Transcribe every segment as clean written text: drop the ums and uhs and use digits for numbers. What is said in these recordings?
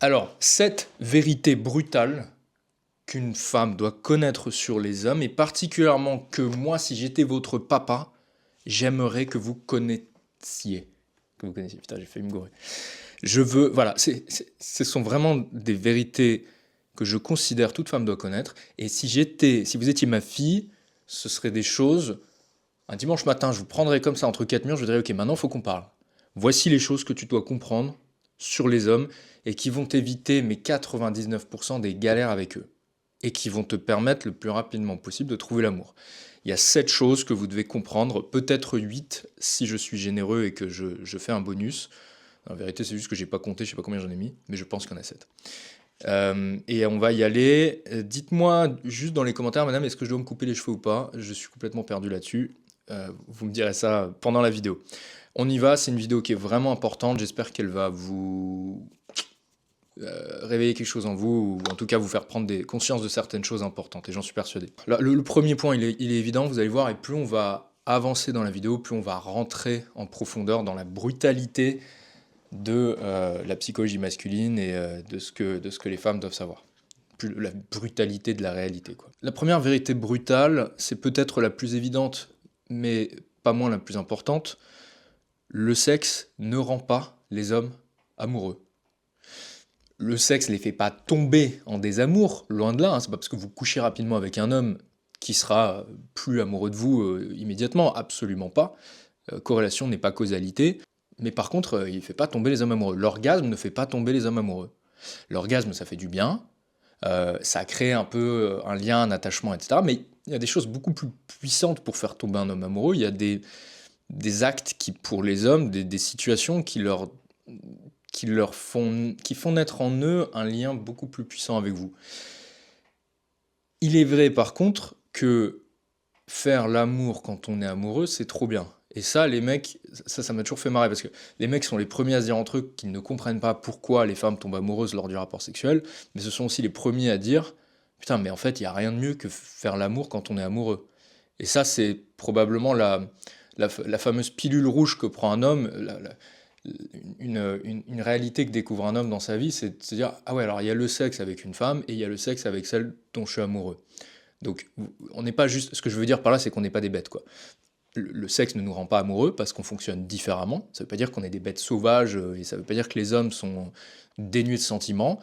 Alors, cette vérité brutale qu'une femme doit connaître sur les hommes, et particulièrement que moi, si j'étais votre papa, j'aimerais que vous connaissiez. Que vous connaissiez, putain, j'ai failli me gourer. Je veux, voilà, ce sont vraiment des vérités que je considère toute femme doit connaître. Et si vous étiez ma fille, ce seraient des choses. Un dimanche matin, je vous prendrais comme ça entre quatre murs, je vous dirais, ok, maintenant, il faut qu'on parle. Voici les choses que tu dois comprendre sur les hommes et qui vont éviter mes 99% des galères avec eux et qui vont te permettre le plus rapidement possible de trouver l'amour. Il y a 7 choses que vous devez comprendre, peut-être 8 si je suis généreux et que je fais un bonus. En vérité, c'est juste que j'ai pas compté, je sais pas combien j'en ai mis, mais je pense qu'il y en a 7. Et on va y aller. Dites-moi juste dans les commentaires, madame, est-ce que je dois me couper les cheveux ou pas? Je suis complètement perdu là-dessus. Vous me direz ça pendant la vidéo. On y va, c'est une vidéo qui est vraiment importante. J'espère qu'elle va vous réveiller quelque chose en vous, ou en tout cas vous faire prendre des conscience de certaines choses importantes, et j'en suis persuadé. Là, le premier point, il est évident, vous allez voir, et plus on va avancer dans la vidéo, plus on va rentrer en profondeur dans la brutalité de la psychologie masculine et de ce que les femmes doivent savoir. Plus la brutalité de la réalité, quoi. La première vérité brutale, c'est peut-être la plus évidente, mais pas moins la plus importante. Le sexe ne rend pas les hommes amoureux. Le sexe les fait pas tomber en désamour, loin de là, hein. C'est pas parce que vous couchez rapidement avec un homme qui sera plus amoureux de vous immédiatement, absolument pas. Corrélation n'est pas causalité. Mais par contre, il fait pas tomber les hommes amoureux. L'orgasme ne fait pas tomber les hommes amoureux. L'orgasme, ça fait du bien, ça crée un peu un lien, un attachement, etc. Mais il y a des choses beaucoup plus puissantes pour faire tomber un homme amoureux. Il y a des actes qui, pour les hommes, des situations qui font naître en eux un lien beaucoup plus puissant avec vous. Il est vrai par contre que faire l'amour quand on est amoureux, c'est trop bien. Et ça, les mecs, ça m'a toujours fait marrer parce que les mecs sont les premiers à se dire entre eux qu'ils ne comprennent pas pourquoi les femmes tombent amoureuses lors du rapport sexuel, mais ce sont aussi les premiers à dire putain, mais en fait, il n'y a rien de mieux que faire l'amour quand on est amoureux. Et ça, c'est probablement la fameuse pilule rouge que prend un homme, une réalité que découvre un homme dans sa vie, c'est de se dire ah ouais, alors il y a le sexe avec une femme et il y a le sexe avec celle dont je suis amoureux. Donc, on n'est pas juste. Ce que je veux dire par là, c'est qu'on n'est pas des bêtes, quoi. Le sexe ne nous rend pas amoureux parce qu'on fonctionne différemment. Ça ne veut pas dire qu'on est des bêtes sauvages et ça ne veut pas dire que les hommes sont dénués de sentiments.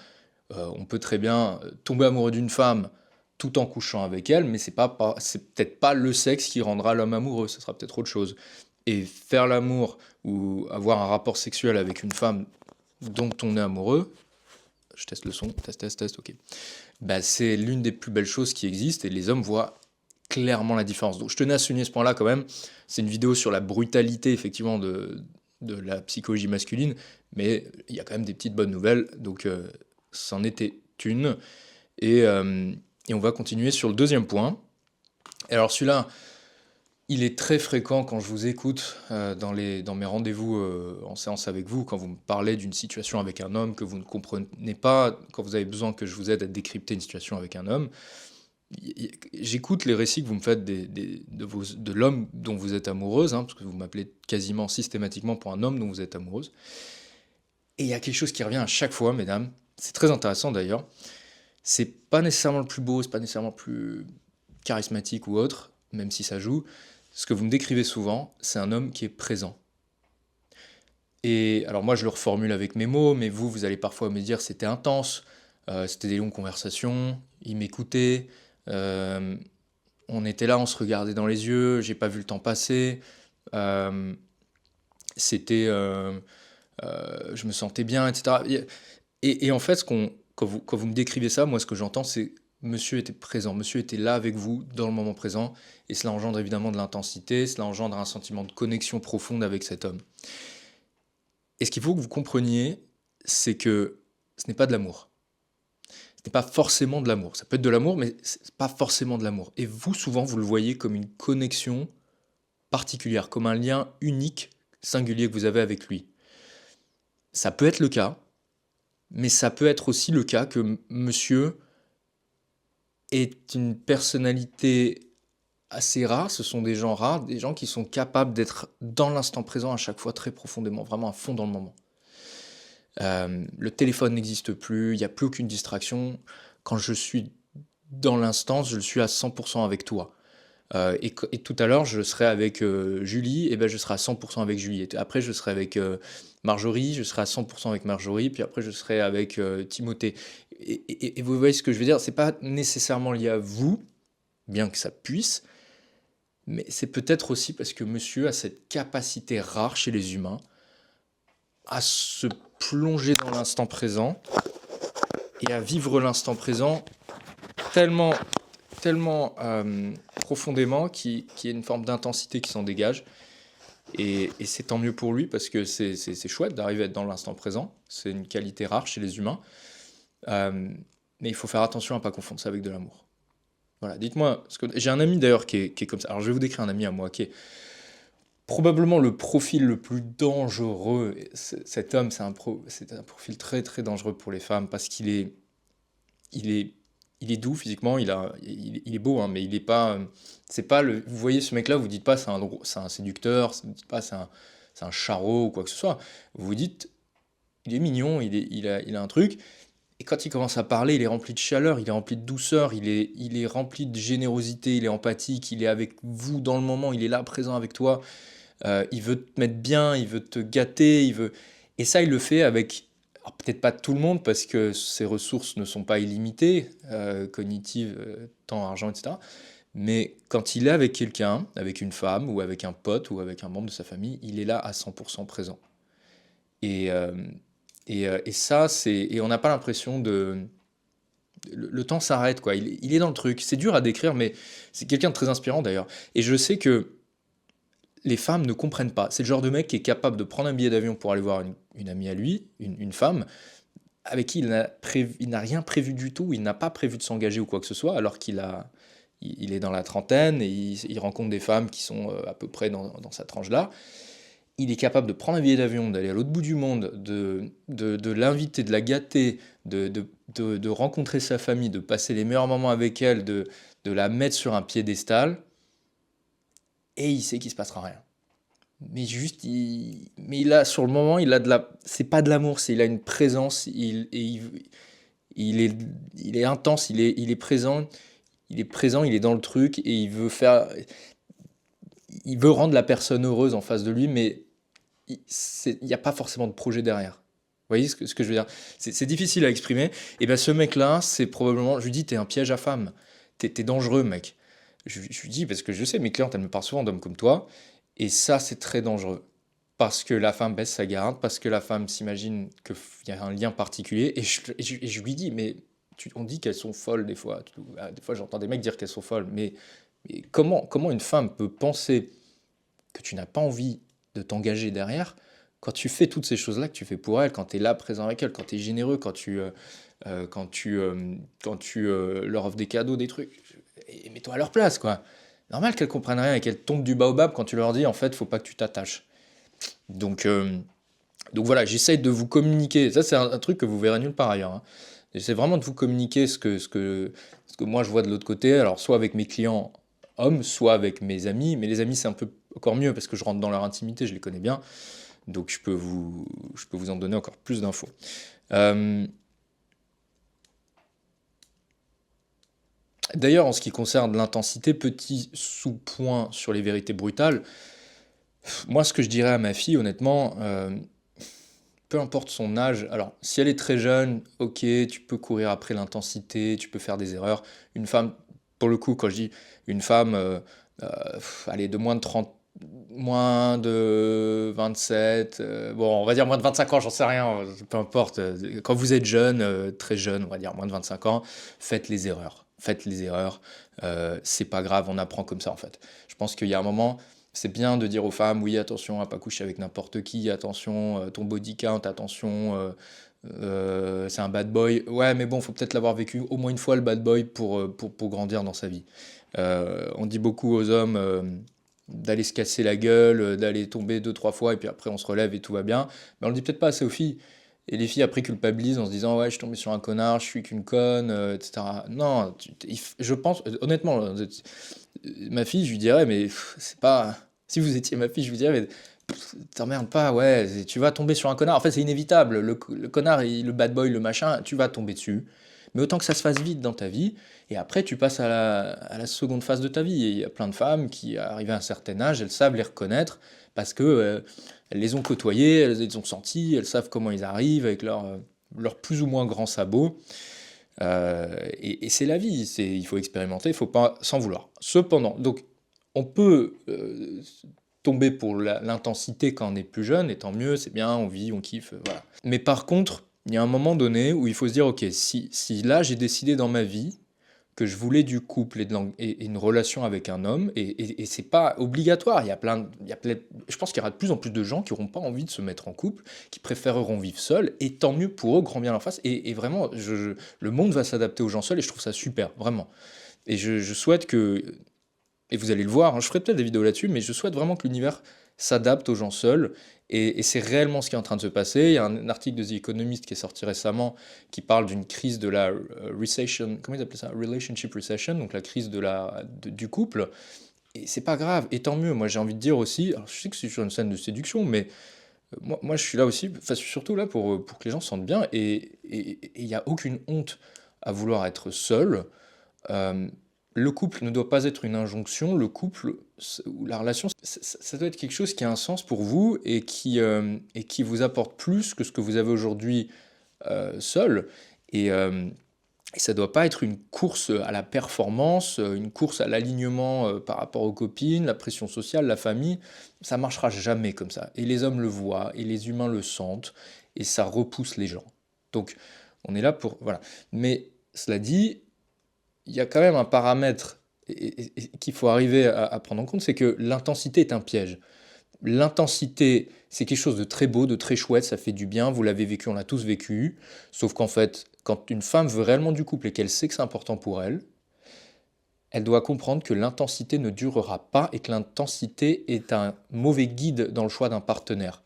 On peut très bien tomber amoureux d'une femme tout en couchant avec elle, mais c'est peut-être pas le sexe qui rendra l'homme amoureux, ce sera peut-être autre chose. Et faire l'amour ou avoir un rapport sexuel avec une femme dont on est amoureux, je teste le son, test, ok. Bah, c'est l'une des plus belles choses qui existent et les hommes voient clairement la différence. Donc je tenais à souligner ce point-là quand même. C'est une vidéo sur la brutalité effectivement de la psychologie masculine, mais il y a quand même des petites bonnes nouvelles, donc c'en était une. Et on va continuer sur le deuxième point. Et alors celui-là, il est très fréquent quand je vous écoute dans mes rendez-vous en séance avec vous, quand vous me parlez d'une situation avec un homme que vous ne comprenez pas, quand vous avez besoin que je vous aide à décrypter une situation avec un homme. J'écoute les récits que vous me faites de l'homme dont vous êtes amoureuse, hein, parce que vous m'appelez quasiment systématiquement pour un homme dont vous êtes amoureuse. Et il y a quelque chose qui revient à chaque fois, mesdames. C'est très intéressant d'ailleurs. C'est pas nécessairement le plus beau, c'est pas nécessairement le plus charismatique ou autre, même si ça joue. Ce que vous me décrivez souvent, c'est un homme qui est présent. Et alors moi, je le reformule avec mes mots, mais vous allez parfois me dire c'était intense, c'était des longues conversations, il m'écoutait, on était là, on se regardait dans les yeux, j'ai pas vu le temps passer, euh, c'était, je me sentais bien, etc. Et en fait, quand vous me décrivez ça, moi, ce que j'entends, c'est monsieur était présent, monsieur était là avec vous dans le moment présent, et cela engendre évidemment de l'intensité, cela engendre un sentiment de connexion profonde avec cet homme. Et ce qu'il faut que vous compreniez, c'est que ce n'est pas de l'amour. Ce n'est pas forcément de l'amour. Ça peut être de l'amour, mais ce n'est pas forcément de l'amour. Et vous, souvent, vous le voyez comme une connexion particulière, comme un lien unique, singulier que vous avez avec lui. Ça peut être le cas, mais ça peut être aussi le cas que monsieur est une personnalité assez rare, ce sont des gens rares, des gens qui sont capables d'être dans l'instant présent à chaque fois très profondément, vraiment à fond dans le moment. Le téléphone n'existe plus, il y a plus aucune distraction. Quand je suis dans l'instant, je suis à 100 avec toi. Et tout à l'heure, je serai avec Julie, et ben je serai à 100 avec Julie. Et après, je serai avec Marjorie, je serai à 100 avec Marjorie, puis après, je serai avec Timothée. Et vous voyez ce que je veux dire? C'est pas nécessairement lié à vous, bien que ça puisse, mais c'est peut-être aussi parce que monsieur a cette capacité rare chez les humains à se plonger dans l'instant présent et à vivre l'instant présent tellement, tellement profondément qu'il y a une forme d'intensité qui s'en dégage. Et c'est tant mieux pour lui parce que c'est chouette d'arriver à être dans l'instant présent. C'est une qualité rare chez les humains. Euh, mais il faut faire attention à ne pas confondre ça avec de l'amour. Voilà, dites-moi, j'ai un ami d'ailleurs qui est comme ça. Alors je vais vous décrire un ami à moi qui est probablement le profil le plus dangereux. Cet homme, c'est un profil très très dangereux pour les femmes parce il est, il est doux physiquement, il est beau, hein, mais il est pas, c'est pas le, vous voyez ce mec-là, vous dites pas c'est un séducteur, vous dites pas c'est un charreau ou quoi que ce soit. Vous vous dites, il est mignon, il a un truc. Et quand il commence à parler, il est rempli de chaleur, il est rempli de douceur, il est rempli de générosité, il est empathique, il est avec vous dans le moment, il est là présent avec toi. Il veut te mettre bien, il veut te gâter, il veut. Et ça, il le fait avec, alors peut-être pas tout le monde parce que ses ressources ne sont pas illimitées, cognitives, temps, argent, etc. Mais quand il est avec quelqu'un, avec une femme ou avec un pote ou avec un membre de sa famille, il est là à 100% présent. Et, euh, et ça, et on n'a pas l'impression de, le temps s'arrête, quoi. Il est dans le truc. C'est dur à décrire, mais c'est quelqu'un de très inspirant d'ailleurs. Et je sais que les femmes ne comprennent pas. C'est le genre de mec qui est capable de prendre un billet d'avion pour aller voir une amie à lui, une femme, avec qui il n'a rien prévu du tout, il n'a pas prévu de s'engager ou quoi que ce soit, alors il est dans la trentaine et il rencontre des femmes qui sont à peu près dans sa tranche-là. Il est capable de prendre un billet d'avion, d'aller à l'autre bout du monde, de l'inviter, de la gâter, de rencontrer sa famille, de passer les meilleurs moments avec elle, de la mettre sur un piédestal, et il sait qu'il se passera rien. Mais juste, mais il a, sur le moment, il a c'est pas de l'amour, il a une présence, il est, il est intense, il est présent, il est dans le truc et il veut rendre la personne heureuse en face de lui, mais il n'y a pas forcément de projet derrière. Vous voyez ce que je veux dire? C'est difficile à exprimer. Et bien ce mec-là, c'est probablement, je lui dis, t'es un piège à femme. T'es dangereux, mec. Je lui dis, parce que je sais, mes clientes, elles me parlent souvent d'hommes comme toi. Et ça, c'est très dangereux. Parce que la femme baisse sa garde, parce que la femme s'imagine qu'il y a un lien particulier. Et je lui dis, mais on dit qu'elles sont folles des fois. Des fois, j'entends des mecs dire qu'elles sont folles. Mais comment une femme peut penser que tu n'as pas envie de t'engager derrière quand tu fais toutes ces choses-là que tu fais pour elle, quand tu es là présent avec elle, quand tu es généreux, quand tu leur offres des cadeaux, des trucs. Et mets-toi à leur place, quoi. Normal qu'elles comprennent rien et qu'elles tombent du baobab quand tu leur dis en fait, faut pas que tu t'attaches. Donc, euh, donc voilà, j'essaye de vous communiquer. Ça, c'est un truc que vous verrez nulle part ailleurs, hein. J'essaie vraiment de vous communiquer ce que moi je vois de l'autre côté. Alors, soit avec mes clients hommes, soit avec mes amis. Mais les amis, c'est un peu encore mieux parce que je rentre dans leur intimité, je les connais bien. Donc, je peux vous en donner encore plus d'infos. Euh, D'ailleurs, en ce qui concerne l'intensité, petit sous-point sur les vérités brutales, moi, ce que je dirais à ma fille, honnêtement, peu importe son âge, alors si elle est très jeune, ok, tu peux courir après l'intensité, tu peux faire des erreurs. Une femme, pour le coup, quand je dis une femme, allez, de moins de 30, moins de 27, bon, on va dire moins de 25 ans, j'en sais rien, peu importe. Quand vous êtes jeune, très jeune, on va dire moins de 25 ans, faites les erreurs. Faites les erreurs, c'est pas grave, on apprend comme ça en fait. Je pense qu'il y a un moment, c'est bien de dire aux femmes, oui, attention à pas coucher avec n'importe qui, attention, ton body count, attention, c'est un bad boy. Ouais, mais bon, faut peut-être l'avoir vécu au moins une fois le bad boy pour grandir dans sa vie. On dit beaucoup aux hommes d'aller se casser la gueule, d'aller tomber deux, trois fois, et puis après on se relève et tout va bien. Mais on le dit peut-être pas assez aux filles. Et les filles après culpabilisent en se disant ouais je suis tombé sur un connard, je suis qu'une conne, etc. Non, je pense honnêtement, ma fille je lui dirais mais c'est pas, si vous étiez ma fille je vous dirais mais t'emmerdes pas, ouais, tu vas tomber sur un connard. En fait, c'est inévitable. Le connard, le bad boy, le machin, tu vas tomber dessus. Mais autant que ça se fasse vite dans ta vie, et après, tu passes à la seconde phase de ta vie. Et il y a plein de femmes qui, arrivées à un certain âge, elles savent les reconnaître parce que elles les ont côtoyées, elles les ont senties, elles savent comment ils arrivent avec leur plus ou moins grands sabots. Et c'est la vie, il faut expérimenter, il faut pas s'en vouloir. Cependant, donc, on peut tomber pour l'intensité quand on est plus jeune, et tant mieux, c'est bien, on vit, on kiffe, voilà. Mais par contre, il y a un moment donné où il faut se dire, ok, si là j'ai décidé dans ma vie que je voulais du couple et une relation avec un homme, et c'est pas obligatoire, je pense qu'il y aura de plus en plus de gens qui n'auront pas envie de se mettre en couple, qui préféreront vivre seuls, et tant mieux pour eux, grand bien leur face, et vraiment, le monde va s'adapter aux gens seuls, et je trouve ça super, vraiment. Et je souhaite que, et vous allez le voir, hein, je ferai peut-être des vidéos là-dessus, mais je souhaite vraiment que l'univers s'adapte aux gens seuls. Et c'est réellement ce qui est en train de se passer. Il y a un article de The Economist qui est sorti récemment qui parle d'une crise de la recession, comment ils appellent ça? Relationship recession, donc la crise du couple. Et c'est pas grave, et tant mieux. Moi j'ai envie de dire aussi, alors je sais que c'est sur une scène de séduction, mais moi je suis là aussi, enfin, surtout là pour que les gens se sentent bien. Et il n'y a aucune honte à vouloir être seul. Euh, le couple ne doit pas être une injonction, le couple ou la relation, ça doit être quelque chose qui a un sens pour vous et qui vous apporte plus que ce que vous avez aujourd'hui seul. Et, euh, et ça doit pas être une course à la performance, une course à l'alignement par rapport aux copines, la pression sociale, la famille. Ça marchera jamais comme ça. Et les hommes le voient, et les humains le sentent, et ça repousse les gens. Donc, on est là pour... Voilà. Mais cela dit, il y a quand même un paramètre qu'il faut arriver à prendre en compte, c'est que l'intensité est un piège. L'intensité, c'est quelque chose de très beau, de très chouette, ça fait du bien, vous l'avez vécu, on l'a tous vécu. Sauf qu'en fait, quand une femme veut réellement du couple et qu'elle sait que c'est important pour elle, elle doit comprendre que l'intensité ne durera pas et que l'intensité est un mauvais guide dans le choix d'un partenaire.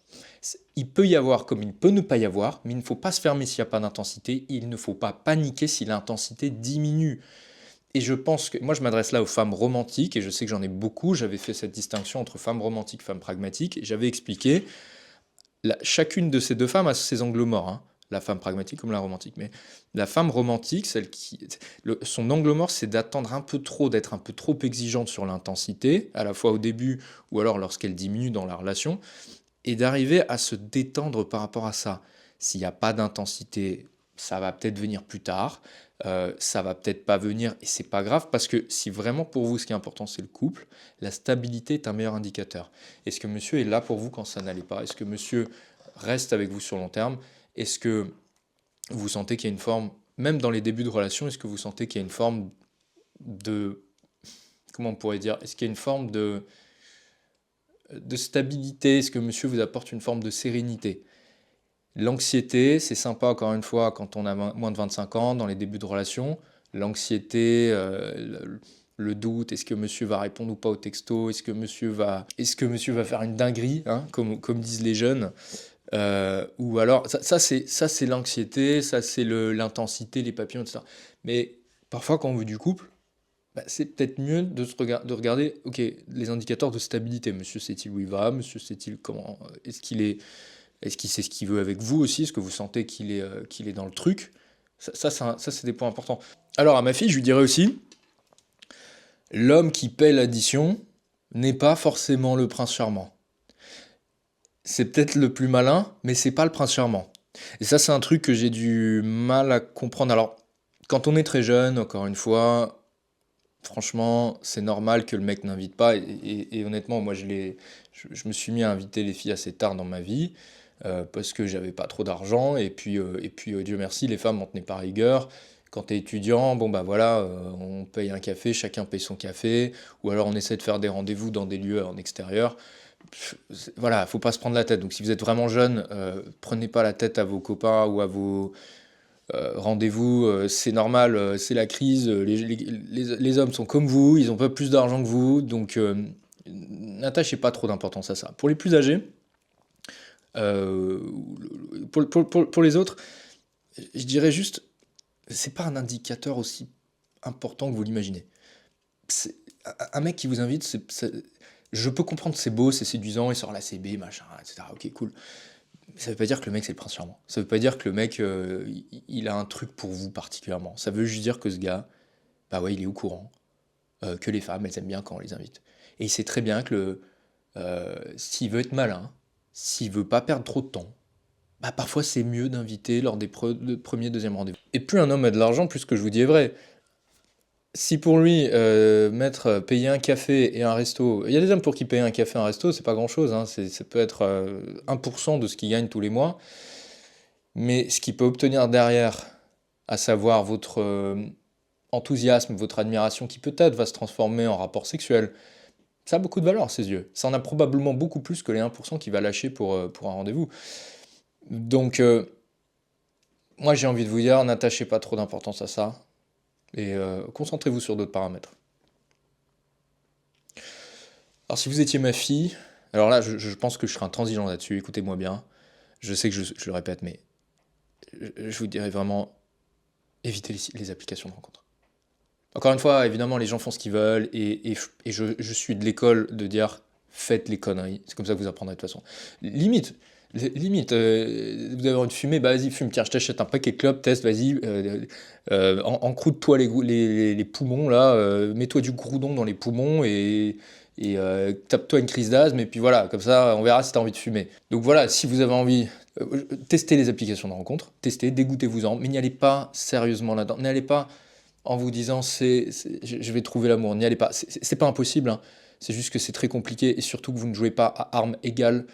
Il peut y avoir comme il peut ne pas y avoir, mais il ne faut pas se fermer s'il n'y a pas d'intensité, il ne faut pas paniquer si l'intensité diminue. Et je pense que moi je m'adresse là aux femmes romantiques, et je sais que j'en ai beaucoup, j'avais fait cette distinction entre femmes romantiques, femmes pragmatiques, et j'avais expliqué, chacune de ces deux femmes a ses angles morts, hein, la femme pragmatique comme la romantique. Mais la femme romantique, son angle mort, c'est d'attendre un peu trop, d'être un peu trop exigeante sur l'intensité, à la fois au début ou alors lorsqu'elle diminue dans la relation, et d'arriver à se détendre par rapport à ça. S'il n'y a pas d'intensité, ça va peut-être venir plus tard, ça va peut-être pas venir, et c'est pas grave, parce que si vraiment pour vous ce qui est important c'est le couple, la stabilité est un meilleur indicateur. Est-ce que monsieur est là pour vous quand ça n'allait pas? Est-ce que monsieur reste avec vous sur long terme? Est-ce que vous sentez qu'il y a une forme, même dans les débuts de relation, est-ce que vous sentez qu'il y a une forme de, comment on pourrait dire, est-ce qu'il y a une forme de stabilité? Est-ce que monsieur vous apporte une forme de sérénité? L'anxiété, c'est sympa encore une fois quand on a moins de 25 ans, dans les débuts de relation. L'anxiété, le doute, est-ce que monsieur va répondre ou pas au texto? Est-ce que monsieur va faire une dinguerie, hein, comme disent les jeunes? Ou alors, ça c'est l'anxiété, ça c'est l'intensité, les papillons, etc. Mais parfois, quand on veut du couple, bah, c'est peut-être mieux de regarder, ok, les indicateurs de stabilité. Monsieur sait-il où il va? Monsieur sait-il comment? Est-ce qu'il sait ce qu'il veut avec vous aussi? Est-ce que vous sentez qu'il est dans le truc? Ça, c'est des points importants. Alors, à ma fille, je lui dirais aussi, l'homme qui paie l'addition n'est pas forcément le prince charmant. C'est peut-être le plus malin, mais c'est pas le prince charmant. Et ça, c'est un truc que j'ai du mal à comprendre. Alors, quand on est très jeune, encore une fois, franchement, c'est normal que le mec n'invite pas. Et honnêtement, moi, je me suis mis à inviter les filles assez tard dans ma vie parce que j'avais pas trop d'argent. Et puis, Dieu merci, les femmes m'en tenaient pas rigueur. Quand t'es étudiant, bon bah voilà, on paye un café, chacun paye son café, ou alors on essaie de faire des rendez-vous dans des lieux en extérieur. Voilà, faut pas se prendre la tête. Donc si vous êtes vraiment jeune, prenez pas la tête à vos copains ou à vos rendez-vous. C'est normal, c'est la crise. Les hommes sont comme vous, ils ont pas plus d'argent que vous, donc n'attachez pas trop d'importance à ça. Pour les plus âgés, euh, pour les autres, je dirais juste, c'est pas un indicateur aussi important que vous l'imaginez. Un mec qui vous invite, Je peux comprendre c'est beau, c'est séduisant, il sort la CB, machin, etc. Ok, cool. Mais ça veut pas dire que le mec c'est le prince charmant. Ça veut pas dire que le mec il a un truc pour vous particulièrement. Ça veut juste dire que ce gars, bah ouais, il est au courant que les femmes elles aiment bien quand on les invite. Et il sait très bien que s'il veut être malin, s'il veut pas perdre trop de temps, bah parfois c'est mieux d'inviter lors des premiers, deuxième rendez-vous. Et plus un homme a de l'argent, plus ce que je vous dis est vrai. Si pour lui, payer un café et un resto, il y a des hommes pour qui payer un café et un resto, c'est pas grand-chose, hein, ça peut être 1% de ce qu'ils gagnent tous les mois, mais ce qu'il peut obtenir derrière, à savoir votre enthousiasme, votre admiration, qui peut-être va se transformer en rapport sexuel, ça a beaucoup de valeur à ses yeux. Ça en a probablement beaucoup plus que les 1% qu'il va lâcher pour un rendez-vous. Donc, moi j'ai envie de vous dire, n'attachez pas trop d'importance à ça, et concentrez-vous sur d'autres paramètres. Alors si vous étiez ma fille, alors là je pense que je serai intransigeant là-dessus, écoutez-moi bien, je sais que je le répète, mais je vous dirais vraiment, évitez les applications de rencontre. Encore une fois, évidemment, les gens font ce qu'ils veulent, et je suis de l'école de dire, faites les conneries, c'est comme ça que vous apprendrez de toute façon. Limite, limite, vous avez envie de fumer, bah vas-y, fume, tiens, je t'achète un paquet de clopes, teste, vas-y, encroute-toi les poumons, là, mets-toi du groudon dans les poumons, et tape-toi une crise d'asthme, et puis voilà, comme ça, on verra si tu as envie de fumer. Donc voilà, si vous avez envie, testez les applications de rencontre, testez, dégoûtez-vous-en, mais n'y allez pas sérieusement là-dedans, n'allez pas en vous disant je vais trouver l'amour, n'y allez pas, c'est pas impossible, hein. C'est juste que c'est très compliqué, et surtout que vous ne jouez pas à armes égales.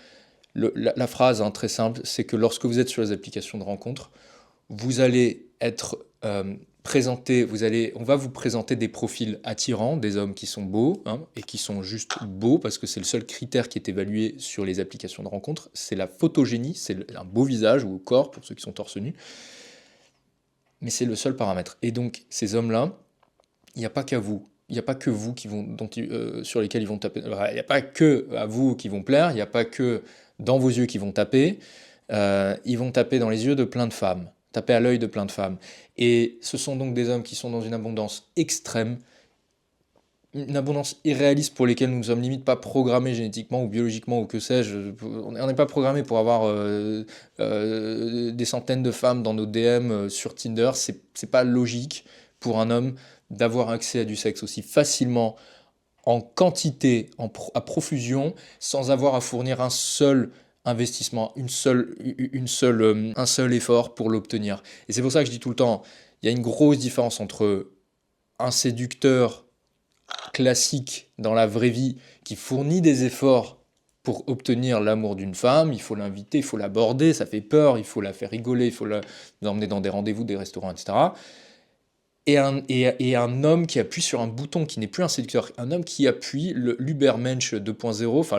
La phrase, hein, très simple, c'est que lorsque vous êtes sur les applications de rencontre, vous allez être présenté, on va vous présenter des profils attirants, des hommes qui sont beaux, hein, et qui sont juste beaux, parce que c'est le seul critère qui est évalué sur les applications de rencontre, c'est la photogénie, c'est un beau visage ou corps pour ceux qui sont torse nu, mais c'est le seul paramètre. Et donc ces hommes-là, il n'y a pas qu'à vous. Il n'y a pas que vous sur lesquels ils vont taper. Il n'y a pas que à vous qui vont plaire, il n'y a pas que dans vos yeux qui vont taper. Ils vont taper dans les yeux de plein de femmes, taper à l'œil de plein de femmes. Et ce sont donc des hommes qui sont dans une abondance extrême, une abondance irréaliste pour lesquelles nous ne sommes limite pas programmés génétiquement ou biologiquement ou que sais-je. On n'est pas programmé pour avoir des centaines de femmes dans nos DM sur Tinder. C'est pas logique pour un homme d'avoir accès à du sexe aussi facilement, en quantité, à profusion, sans avoir à fournir un seul investissement, un seul effort pour l'obtenir. Et c'est pour ça que je dis tout le temps, il y a une grosse différence entre un séducteur classique dans la vraie vie qui fournit des efforts pour obtenir l'amour d'une femme, il faut l'inviter, il faut l'aborder, ça fait peur, il faut la faire rigoler, il faut l'emmener dans des rendez-vous, des restaurants, etc. Et un homme qui appuie sur un bouton qui n'est plus un séducteur, un homme qui appuie l'Ubermensch 2.0, enfin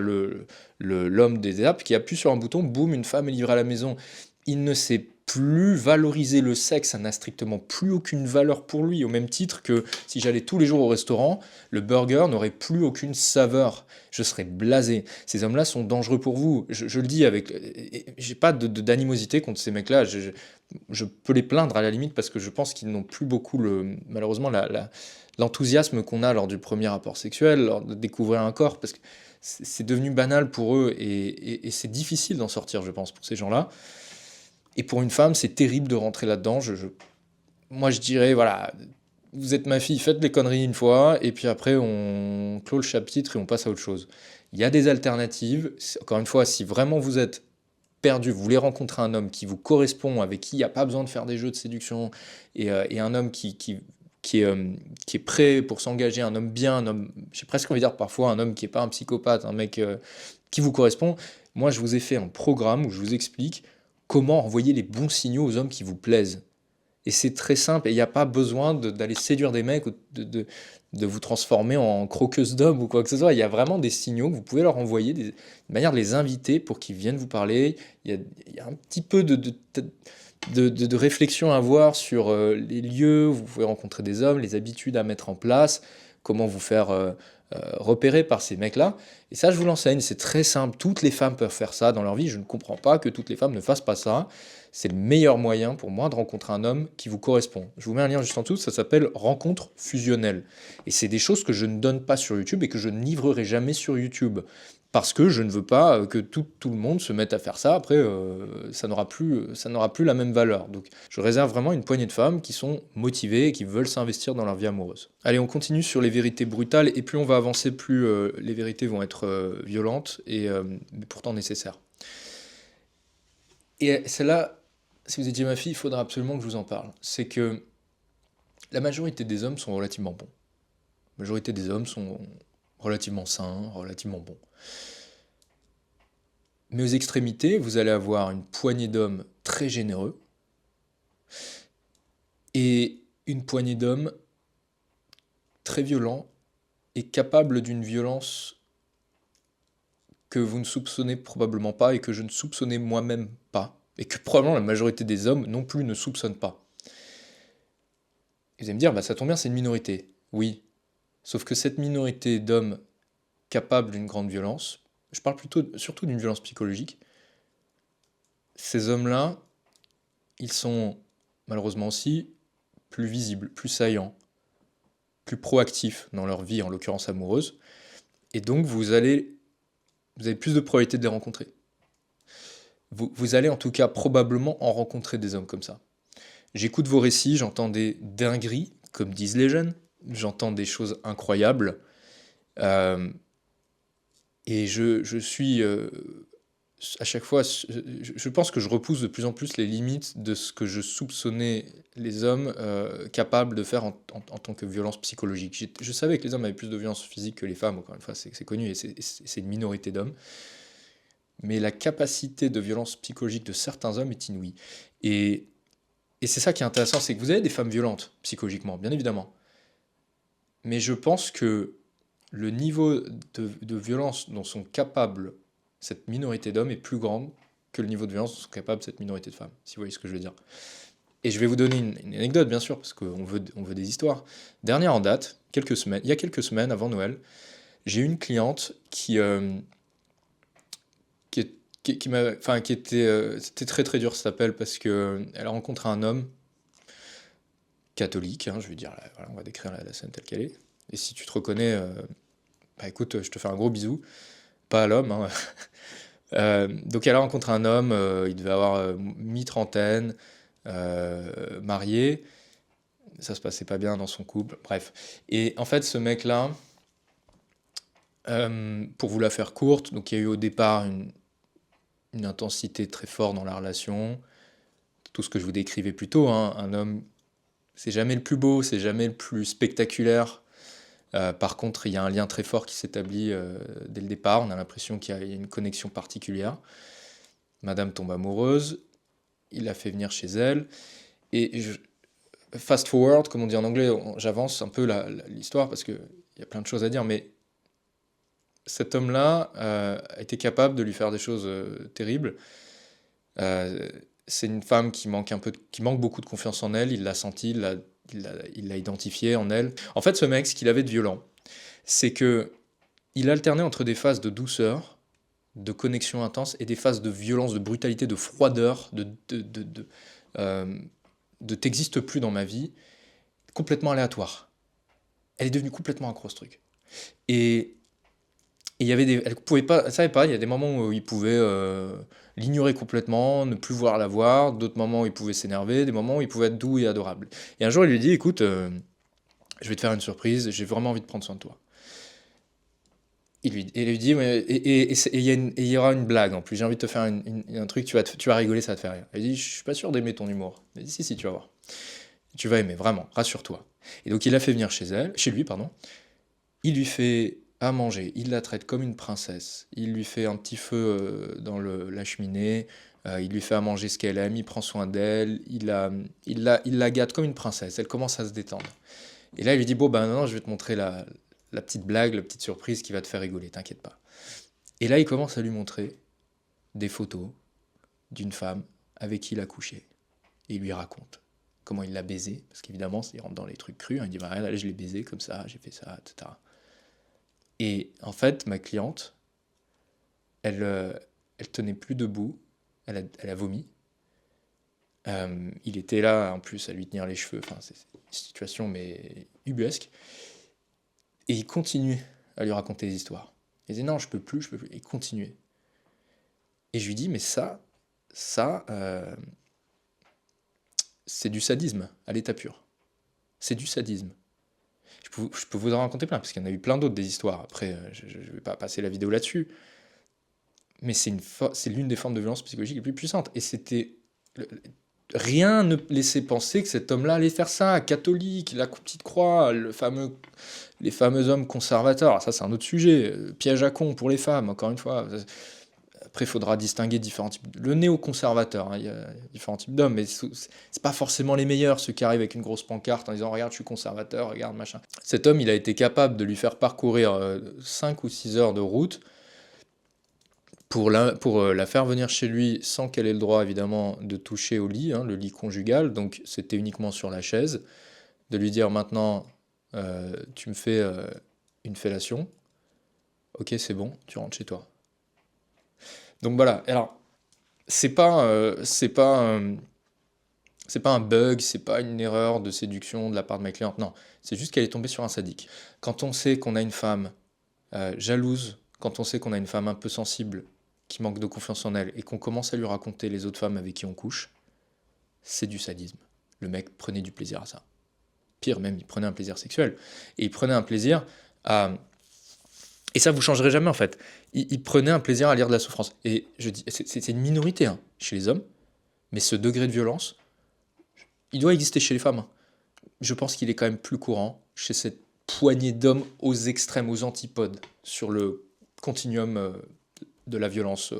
l'homme des apps, qui appuie sur un bouton, boum, une femme est livrée à la maison. Il ne sait plus valoriser le sexe, ça n'a strictement plus aucune valeur pour lui, au même titre que si j'allais tous les jours au restaurant, le burger n'aurait plus aucune saveur. Je serais blasé. Ces hommes-là sont dangereux pour vous. Je le dis avec... J'ai pas d'animosité contre ces mecs-là. Je peux les plaindre à la limite parce que je pense qu'ils n'ont plus beaucoup, malheureusement, l'enthousiasme qu'on a lors du premier rapport sexuel, lors de découvrir un corps, parce que c'est devenu banal pour eux et c'est difficile d'en sortir, je pense, pour ces gens-là. Et pour une femme, c'est terrible de rentrer là-dedans. Moi, je dirais, voilà, vous êtes ma fille, faites les conneries une fois, et puis après, on clôt le chapitre et on passe à autre chose. Il y a des alternatives. Encore une fois, si vraiment vous êtes perdu, vous voulez rencontrer un homme qui vous correspond, avec qui il n'y a pas besoin de faire des jeux de séduction, et un homme qui est prêt pour s'engager, un homme bien, un homme, j'ai presque envie de dire parfois, un homme qui n'est pas un psychopathe, un mec qui vous correspond, moi je vous ai fait un programme où je vous explique comment envoyer les bons signaux aux hommes qui vous plaisent. Et c'est très simple, et il n'y a pas besoin d'aller séduire des mecs ou de vous transformer en croqueuse d'hommes ou quoi que ce soit. Il y a vraiment des signaux que vous pouvez leur envoyer, une manière de les inviter pour qu'ils viennent vous parler. Il y a un petit peu de réflexion à avoir sur les lieux où vous pouvez rencontrer des hommes, les habitudes à mettre en place, comment vous faire repérer par ces mecs-là. Et ça, je vous l'enseigne, c'est très simple. Toutes les femmes peuvent faire ça dans leur vie. Je ne comprends pas que toutes les femmes ne fassent pas ça. C'est le meilleur moyen pour moi de rencontrer un homme qui vous correspond. Je vous mets un lien juste en dessous, ça s'appelle Rencontre fusionnelle. Et c'est des choses que je ne donne pas sur YouTube et que je ne livrerai jamais sur YouTube. Parce que je ne veux pas que tout le monde se mette à faire ça. Après, ça n'aura plus la même valeur. Donc, je réserve vraiment une poignée de femmes qui sont motivées et qui veulent s'investir dans leur vie amoureuse. Allez, on continue sur les vérités brutales. Et plus on va avancer, plus les vérités vont être violentes mais pourtant nécessaires. Et celle-là, si vous étiez ma fille, il faudra absolument que je vous en parle. C'est que la majorité des hommes sont relativement bons. La majorité des hommes sont relativement sains, relativement bons. Mais aux extrémités, vous allez avoir une poignée d'hommes très généreux et une poignée d'hommes très violents et capables d'une violence que vous ne soupçonnez probablement pas et que je ne soupçonnais moi-même pas, et que probablement la majorité des hommes non plus ne soupçonnent pas. Et vous allez me dire, bah ça tombe bien, c'est une minorité. Oui, sauf que cette minorité d'hommes capables d'une grande violence, je parle surtout d'une violence psychologique, ces hommes-là, ils sont malheureusement aussi plus visibles, plus saillants, plus proactifs dans leur vie, en l'occurrence amoureuse, et donc vous avez plus de probabilité de les rencontrer. Vous allez en tout cas probablement en rencontrer des hommes comme ça. J'écoute vos récits, j'entends des dingueries, comme disent les jeunes, j'entends des choses incroyables, euh, et je suis à chaque fois, je pense que je repousse de plus en plus les limites de ce que je soupçonnais les hommes capables de faire en tant que violence psychologique. Je savais que les hommes avaient plus de violence physique que les femmes, encore une fois, c'est connu, et c'est une minorité d'hommes. Mais la capacité de violence psychologique de certains hommes est inouïe. Et, et c'est ça qui est intéressant, c'est que vous avez des femmes violentes, psychologiquement, bien évidemment. Mais je pense que le niveau de violence dont sont capables cette minorité d'hommes est plus grande que le niveau de violence dont sont capables cette minorité de femmes, si vous voyez ce que je veux dire. Et je vais vous donner une anecdote, bien sûr, parce qu'on veut des histoires. Dernière en date, il y a quelques semaines avant Noël, j'ai eu une cliente qui était, c'était très très dur cet appel parce que elle a rencontré un homme catholique, hein, je vais dire, voilà, on va décrire la scène telle qu'elle est. Et si tu te reconnais, bah écoute, je te fais un gros bisou, pas à l'homme, hein. Donc elle a rencontré un homme, il devait avoir mi-trentaine, marié, ça se passait pas bien dans son couple, bref. Et en fait, ce mec-là, pour vous la faire courte, donc il y a eu au départ une intensité très forte dans la relation, tout ce que je vous décrivais plus tôt, hein, un homme, c'est jamais le plus beau, c'est jamais le plus spectaculaire. Par contre, il y a un lien très fort qui s'établit dès le départ, on a l'impression qu'il y a une connexion particulière. Madame tombe amoureuse, il la fait venir chez elle, et fast forward, comme on dit en anglais, j'avance un peu l'histoire parce qu'il y a plein de choses à dire, mais cet homme-là a été capable de lui faire des choses terribles. C'est une femme qui manque beaucoup de confiance en elle, il l'a senti, il l'a identifié en elle. En fait, ce mec, ce qu'il avait de violent, c'est que il alternait entre des phases de douceur, de connexion intense, et des phases de violence, de brutalité, de froideur, euh, de t'existe plus dans ma vie, complètement aléatoire. Elle est devenue complètement accro à ce truc. Et il y avait elle pouvait pas, elle savait pas, il y a des moments où il pouvait l'ignorer complètement, ne plus voir la voir, d'autres moments où il pouvait s'énerver, des moments où il pouvait être doux et adorable. Et un jour, il lui dit, écoute, je vais te faire une surprise, j'ai vraiment envie de prendre soin de toi. Il lui dit, ouais, et il y aura une blague en plus, j'ai envie de te faire un truc, tu vas rigoler, ça va te faire rire. Il dit, je suis pas sûr d'aimer ton humour. Il dit, si, tu vas voir. Tu vas aimer, vraiment, rassure-toi. Et donc il la fait venir chez lui, pardon. Il lui fait à manger, il la traite comme une princesse, il lui fait un petit feu dans la cheminée, il lui fait à manger ce qu'elle aime, il prend soin d'elle, il la gâte comme une princesse, elle commence à se détendre. Et là il lui dit, bon ben non, je vais te montrer la petite blague, la petite surprise qui va te faire rigoler, t'inquiète pas. Et là il commence à lui montrer des photos d'une femme avec qui il a couché. Et il lui raconte comment il l'a baisée, parce qu'évidemment il rentre dans les trucs crus, hein, il dit, bah, regarde, allez, je l'ai baisée comme ça, j'ai fait ça, etc. Et en fait, ma cliente, elle tenait plus debout, elle a vomi, Il était là, en plus, à lui tenir les cheveux. Enfin, c'est une situation, mais ubuesque. Et il continuait à lui raconter des histoires. Il disait non, je peux plus, je peux plus. Et il continuait. Et je lui dis, mais ça, c'est du sadisme à l'état pur. C'est du sadisme. Je peux vous en raconter plein, parce qu'il y en a eu plein d'autres des histoires. Après, je ne vais pas passer la vidéo là-dessus. Mais c'est l'une des formes de violence psychologique les plus puissantes. Et rien ne laissait penser que cet homme-là allait faire ça. Catholique, la petite croix, les fameux hommes conservateurs. Alors ça, c'est un autre sujet. Piège à con pour les femmes, encore une fois. Après, il faudra distinguer différents types. Le néo-conservateur, hein, il y a différents types d'hommes, mais c'est pas forcément les meilleurs, ceux qui arrivent avec une grosse pancarte en disant regarde, je suis conservateur, regarde, machin. Cet homme, il a été capable de lui faire parcourir 5 ou 6 heures de route pour la faire venir chez lui sans qu'elle ait le droit, évidemment, de toucher au lit, hein, le lit conjugal, donc c'était uniquement sur la chaise, de lui dire maintenant, tu me fais une fellation, ok, c'est bon, tu rentres chez toi. Donc voilà, alors, c'est pas un bug, c'est pas une erreur de séduction de la part de ma cliente, non, c'est juste qu'elle est tombée sur un sadique. Quand on sait qu'on a une femme jalouse, quand on sait qu'on a une femme un peu sensible, qui manque de confiance en elle, et qu'on commence à lui raconter les autres femmes avec qui on couche, c'est du sadisme. Le mec prenait du plaisir à ça. Pire même, il prenait un plaisir sexuel. Et il prenait un plaisir à... Et ça, vous changerez jamais en fait. Il prenait un plaisir à lire de la souffrance. Et je dis, c'est une minorité hein, chez les hommes, mais ce degré de violence, il doit exister chez les femmes. Hein. Je pense qu'il est quand même plus courant chez cette poignée d'hommes aux extrêmes, aux antipodes, sur le continuum de la violence,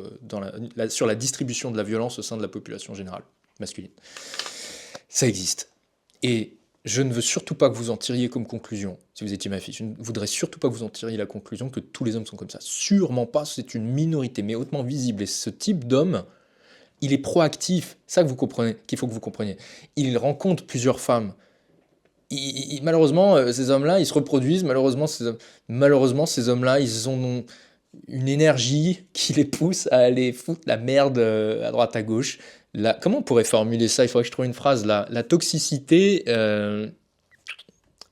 sur la distribution de la violence au sein de la population générale masculine. Ça existe. Et je ne veux surtout pas que vous en tiriez comme conclusion, si vous étiez ma fille, je ne voudrais surtout pas que vous en tiriez la conclusion que tous les hommes sont comme ça. Sûrement pas, c'est une minorité, mais hautement visible. Et ce type d'homme, il est proactif, ça que vous comprenez, qu'il faut que vous compreniez. Il rencontre plusieurs femmes. Malheureusement, ces hommes-là, ils se reproduisent. Malheureusement, ces hommes-là, ils ont une énergie qui les pousse à aller foutre la merde à droite à gauche. Comment on pourrait formuler ça? Il faudrait que je trouve une phrase. La toxicité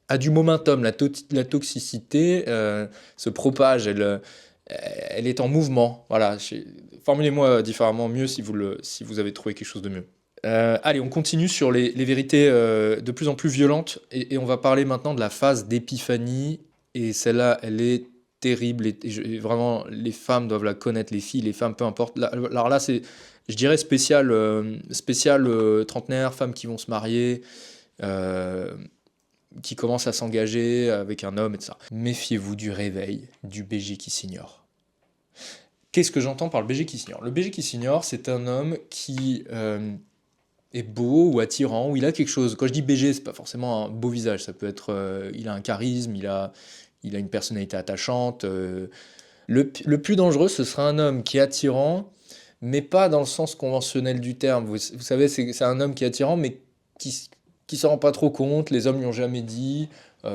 a du momentum. La toxicité se propage. Elle est en mouvement. Voilà. Formulez-moi différemment mieux si vous avez trouvé quelque chose de mieux. Allez, on continue sur les vérités de plus en plus violentes et on va parler maintenant de la phase d'épiphanie. Et celle-là, elle est terrible et vraiment, les femmes doivent la connaître, les filles, les femmes, peu importe. Alors là, c'est, je dirais, spécial trentenaire, femmes qui vont se marier, qui commencent à s'engager avec un homme, etc. Méfiez-vous du réveil du BG qui s'ignore. Qu'est-ce que j'entends par le BG qui s'ignore? Le BG qui s'ignore, c'est un homme qui est beau ou attirant, ou il a quelque chose. Quand je dis BG, c'est pas forcément un beau visage, ça peut être, il a un charisme, il a une personnalité attachante. Le plus dangereux, ce sera un homme qui est attirant, mais pas dans le sens conventionnel du terme. Vous savez, c'est un homme qui est attirant, mais qui s'en rend pas trop compte, les hommes lui ont jamais dit,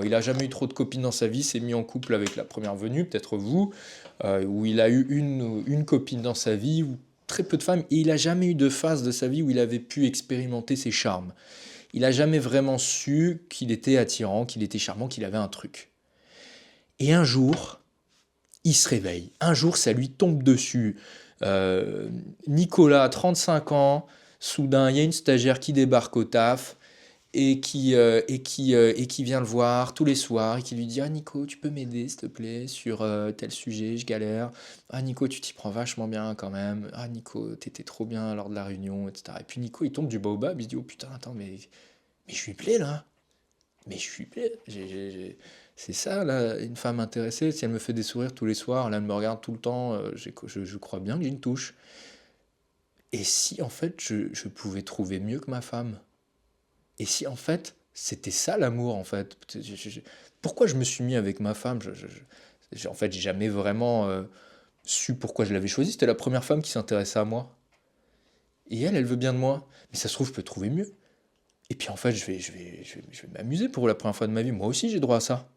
il a jamais eu trop de copines dans sa vie, s'est mis en couple avec la première venue, peut-être vous, où il a eu une copine dans sa vie, ou très peu de femmes, et il n'a jamais eu de phase de sa vie où il avait pu expérimenter ses charmes. Il n'a jamais vraiment su qu'il était attirant, qu'il était charmant, qu'il avait un truc. Et un jour, il se réveille. Un jour, ça lui tombe dessus. Nicolas, 35 ans, soudain, il y a une stagiaire qui débarque au taf et qui vient le voir tous les soirs et qui lui dit « Ah Nico, tu peux m'aider s'il te plaît sur tel sujet, je galère. Ah Nico, tu t'y prends vachement bien quand même. Ah Nico, t'étais trop bien lors de la réunion, etc. » Et puis Nico, il tombe du baobab, il se dit « Oh putain, attends, mais je lui plais là. Mais je lui plais. C'est ça, là, une femme intéressée. Si elle me fait des sourires tous les soirs, là, elle me regarde tout le temps, je crois bien que j'ai une touche. Et si, en fait, je pouvais trouver mieux que ma femme? Et si, en fait, c'était ça l'amour, en fait? Pourquoi je me suis mis avec ma femme? En fait, j'ai jamais vraiment su pourquoi je l'avais choisie. C'était la première femme qui s'intéressait à moi. Et elle veut bien de moi. Mais ça se trouve, je peux trouver mieux. Et puis en fait, je vais m'amuser pour la première fois de ma vie. Moi aussi, j'ai droit à ça.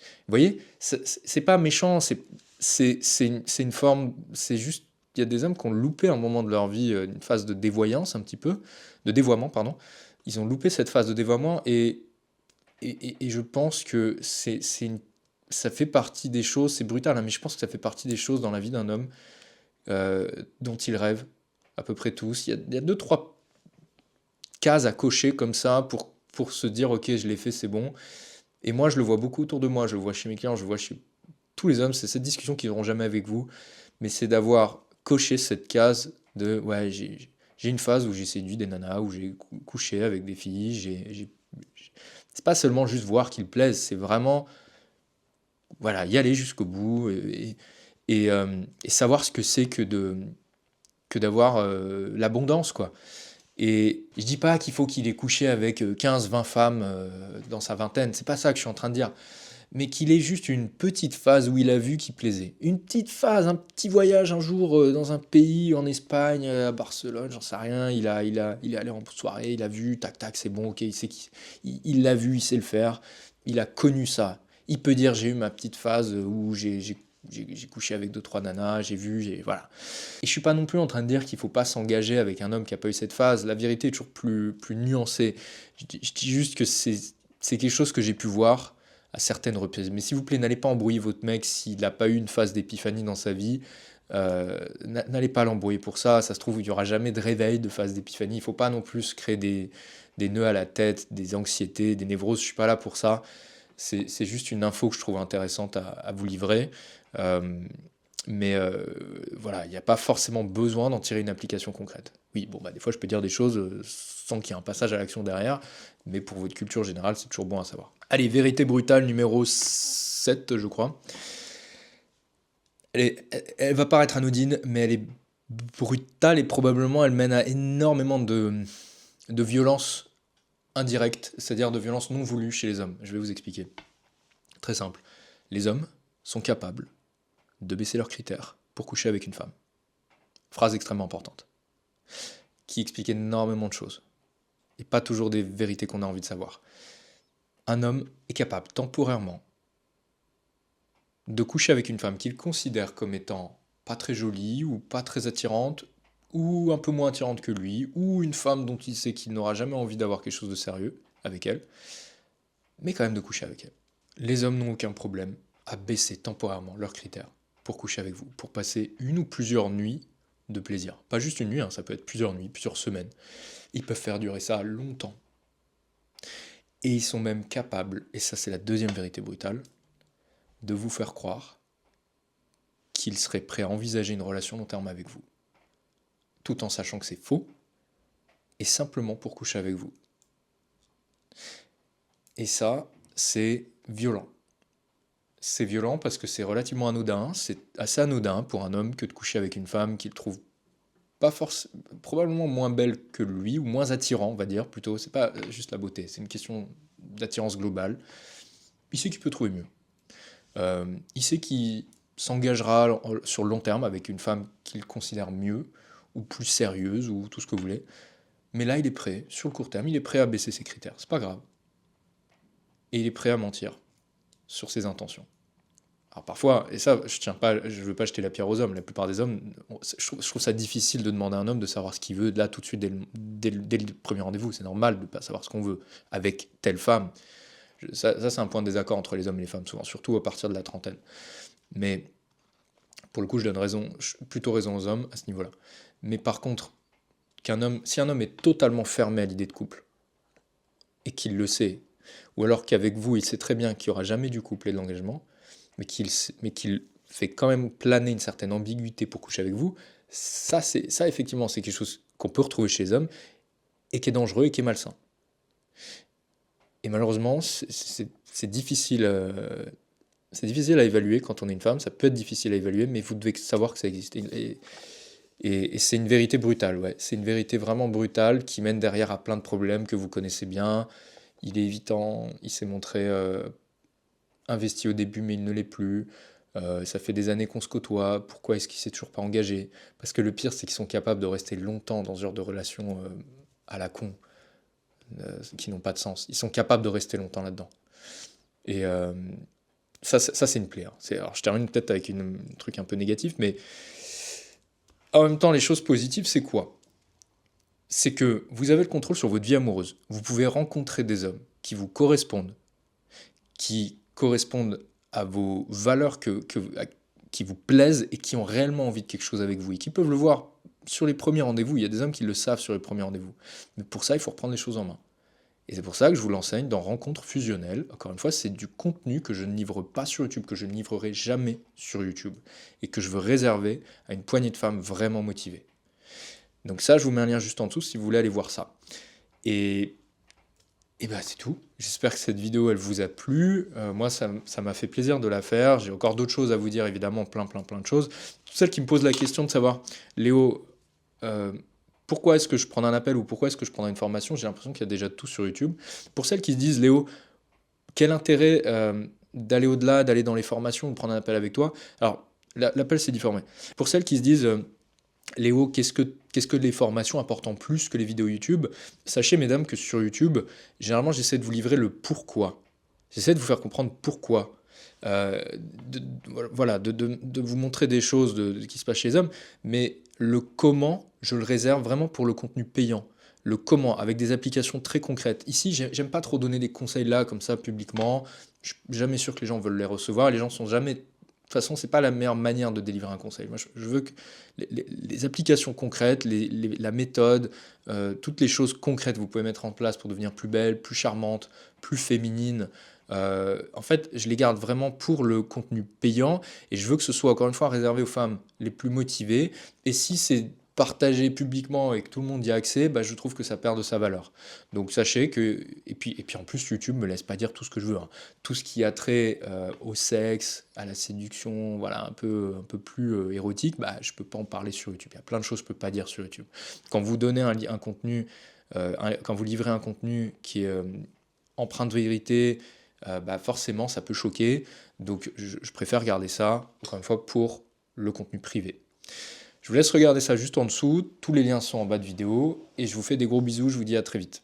Vous voyez, c'est pas méchant, c'est une forme, c'est juste, il y a des hommes qui ont loupé un moment de leur vie, une phase de dévoyance un petit peu, de dévoiement, pardon. Ils ont loupé cette phase de dévoiement et je pense que ça fait partie des choses, c'est brutal, hein, mais je pense que ça fait partie des choses dans la vie d'un homme dont ils rêvent, à peu près tous. Il y a deux, trois cases à cocher comme ça pour se dire, ok, je l'ai fait, c'est bon. Et moi, je le vois beaucoup autour de moi, je le vois chez mes clients, je le vois chez tous les hommes, c'est cette discussion qu'ils n'auront jamais avec vous, mais c'est d'avoir coché cette case de, ouais, j'ai une phase où j'ai séduit des nanas, où j'ai couché avec des filles, c'est pas seulement juste voir qu'ils plaisent, c'est vraiment, voilà, y aller jusqu'au bout et savoir ce que c'est que d'avoir l'abondance, quoi. Et je dis pas qu'il faut qu'il ait couché avec 15-20 femmes dans sa vingtaine, c'est pas ça que je suis en train de dire. Mais qu'il ait juste une petite phase où il a vu qu'il plaisait. Une petite phase, un petit voyage un jour dans un pays, en Espagne, à Barcelone, j'en sais rien. Il est allé en soirée, il a vu, tac tac, c'est bon, ok, il sait il l'a vu, il sait le faire. Il a connu ça. Il peut dire j'ai eu ma petite phase où j'ai couché avec deux trois nanas, j'ai vu, voilà. Et je suis pas non plus en train de dire qu'il faut pas s'engager avec un homme qui a pas eu cette phase. La vérité est toujours plus nuancée. Je dis juste que c'est quelque chose que j'ai pu voir à certaines reprises. Mais s'il vous plaît, n'allez pas embrouiller votre mec s'il n'a pas eu une phase d'épiphanie dans sa vie. N'allez pas l'embrouiller pour ça. Ça se trouve, il n'y aura jamais de réveil de phase d'épiphanie. Il ne faut pas non plus créer des nœuds à la tête, des anxiétés, des névroses. Je ne suis pas là pour ça. C'est juste une info que je trouve intéressante à vous livrer. Euh, mais voilà, il n'y a pas forcément besoin d'en tirer une application concrète. Oui, bon, bah, des fois, je peux dire des choses sans qu'il y ait un passage à l'action derrière, mais pour votre culture générale, c'est toujours bon à savoir. Allez, vérité brutale numéro 7, je crois. Elle va paraître anodine, mais elle est brutale et probablement elle mène à énormément de violences indirectes, c'est-à-dire de violences non voulues chez les hommes. Je vais vous expliquer. Très simple. Les hommes sont capables de baisser leurs critères pour coucher avec une femme. Phrase extrêmement importante, qui explique énormément de choses, et pas toujours des vérités qu'on a envie de savoir. Un homme est capable temporairement de coucher avec une femme qu'il considère comme étant pas très jolie ou pas très attirante ou un peu moins attirante que lui ou une femme dont il sait qu'il n'aura jamais envie d'avoir quelque chose de sérieux avec elle, mais quand même de coucher avec elle. Les hommes n'ont aucun problème à baisser temporairement leurs critères pour coucher avec vous, pour passer une ou plusieurs nuits de plaisir. Pas juste une nuit, hein, ça peut être plusieurs nuits, plusieurs semaines. Ils peuvent faire durer ça longtemps. Et ils sont même capables, et ça c'est la deuxième vérité brutale, de vous faire croire qu'ils seraient prêts à envisager une relation long terme avec vous, tout en sachant que c'est faux, et simplement pour coucher avec vous. Et ça, c'est violent. C'est violent parce que c'est relativement anodin, c'est assez anodin pour un homme que de coucher avec une femme qu'il trouve pas forcément, probablement moins belle que lui, ou moins attirant, on va dire, plutôt. C'est pas juste la beauté, c'est une question d'attirance globale. Il sait qu'il peut trouver mieux. Il sait qu'il s'engagera sur le long terme avec une femme qu'il considère mieux, ou plus sérieuse, ou tout ce que vous voulez. Mais là, il est prêt, sur le court terme, il est prêt à baisser ses critères. C'est pas grave. Et il est prêt à mentir sur ses intentions. Alors parfois, et ça, je veux pas jeter la pierre aux hommes. La plupart des hommes, je trouve ça difficile de demander à un homme de savoir ce qu'il veut là tout de suite dès le premier rendez-vous. C'est normal de ne pas savoir ce qu'on veut avec telle femme. Ça, c'est un point de désaccord entre les hommes et les femmes souvent, surtout à partir de la trentaine. Mais pour le coup, je donne plutôt raison aux hommes à ce niveau-là. Mais par contre, si un homme est totalement fermé à l'idée de couple et qu'il le sait, ou alors qu'avec vous, il sait très bien qu'il n'y aura jamais du couple et de l'engagement, mais qu'il fait quand même planer une certaine ambiguïté pour coucher avec vous, ça effectivement, c'est quelque chose qu'on peut retrouver chez les hommes et qui est dangereux et qui est malsain. Et malheureusement, c'est difficile, à évaluer quand on est une femme, ça peut être difficile à évaluer, mais vous devez savoir que ça existe. Et c'est une vérité brutale, ouais. C'est une vérité vraiment brutale qui mène derrière à plein de problèmes que vous connaissez bien. Il est évitant, il s'est montré investi au début, mais il ne l'est plus. Ça fait des années qu'on se côtoie. Pourquoi est-ce qu'il s'est toujours pas engagé? Parce que le pire, c'est qu'ils sont capables de rester longtemps dans ce genre de relations à la con, qui n'ont pas de sens. Ils sont capables de rester longtemps là-dedans. Et ça c'est une plaie, hein. Alors, je termine peut-être avec un truc un peu négatif, mais En même temps, les choses positives, c'est quoi? C'est que vous avez le contrôle sur votre vie amoureuse. Vous pouvez rencontrer des hommes qui correspondent à vos valeurs qui vous plaisent et qui ont réellement envie de quelque chose avec vous et qui peuvent le voir sur les premiers rendez-vous. Il y a des hommes qui le savent sur les premiers rendez-vous. Mais pour ça, il faut reprendre les choses en main. Et c'est pour ça que je vous l'enseigne dans Rencontres fusionnelles. Encore une fois, c'est du contenu que je ne livre pas sur YouTube, que je ne livrerai jamais sur YouTube et que je veux réserver à une poignée de femmes vraiment motivées. Donc ça, je vous mets un lien juste en dessous si vous voulez aller voir ça. Et et bah, c'est tout. J'espère que cette vidéo, elle vous a plu. Moi, ça m'a fait plaisir de la faire. J'ai encore d'autres choses à vous dire, évidemment, plein de choses. Toutes celles qui me posent la question de savoir, Léo, euh, pourquoi est-ce que je prends un appel ou pourquoi est-ce que je prends une formation? J'ai l'impression qu'il y a déjà tout sur YouTube. Pour celles qui se disent, Léo, quel intérêt d'aller au-delà, d'aller dans les formations ou de prendre un appel avec toi? Alors, l'appel, c'est différent. Pour celles qui se disent, Léo, qu'est-ce que les formations apportent en plus que les vidéos YouTube? Sachez, mesdames, que sur YouTube, généralement, j'essaie de vous livrer le pourquoi. J'essaie de vous faire comprendre pourquoi. Euh, voilà, de vous montrer des choses qui se passent chez les hommes, mais le comment, je le réserve vraiment pour le contenu payant. Le comment, avec des applications très concrètes. Ici, j'aime pas trop donner des conseils là, comme ça, publiquement. Je suis jamais sûr que les gens veulent les recevoir. Les gens sont jamais. De toute façon, c'est pas la meilleure manière de délivrer un conseil. Moi, je veux que les applications concrètes, la méthode, toutes les choses concrètes que vous pouvez mettre en place pour devenir plus belle, plus charmante, plus féminine. En fait, je les garde vraiment pour le contenu payant et je veux que ce soit encore une fois réservé aux femmes les plus motivées. Et si c'est partagé publiquement et que tout le monde y a accès, bah, je trouve que ça perd de sa valeur. Donc sachez que, et puis en plus YouTube me laisse pas dire tout ce que je veux, hein. Tout ce qui a trait au sexe, à la séduction, voilà, un peu plus érotique, bah, je peux pas en parler sur YouTube. Il y a plein de choses que je peux pas dire sur YouTube. Quand vous donnez un contenu, quand vous livrez un contenu qui est empreint de vérité, bah forcément ça peut choquer. Donc je préfère garder ça, encore une fois, pour le contenu privé. Je vous laisse regarder ça juste en dessous. Tous les liens sont en bas de vidéo. Et je vous fais des gros bisous. Je vous dis à très vite.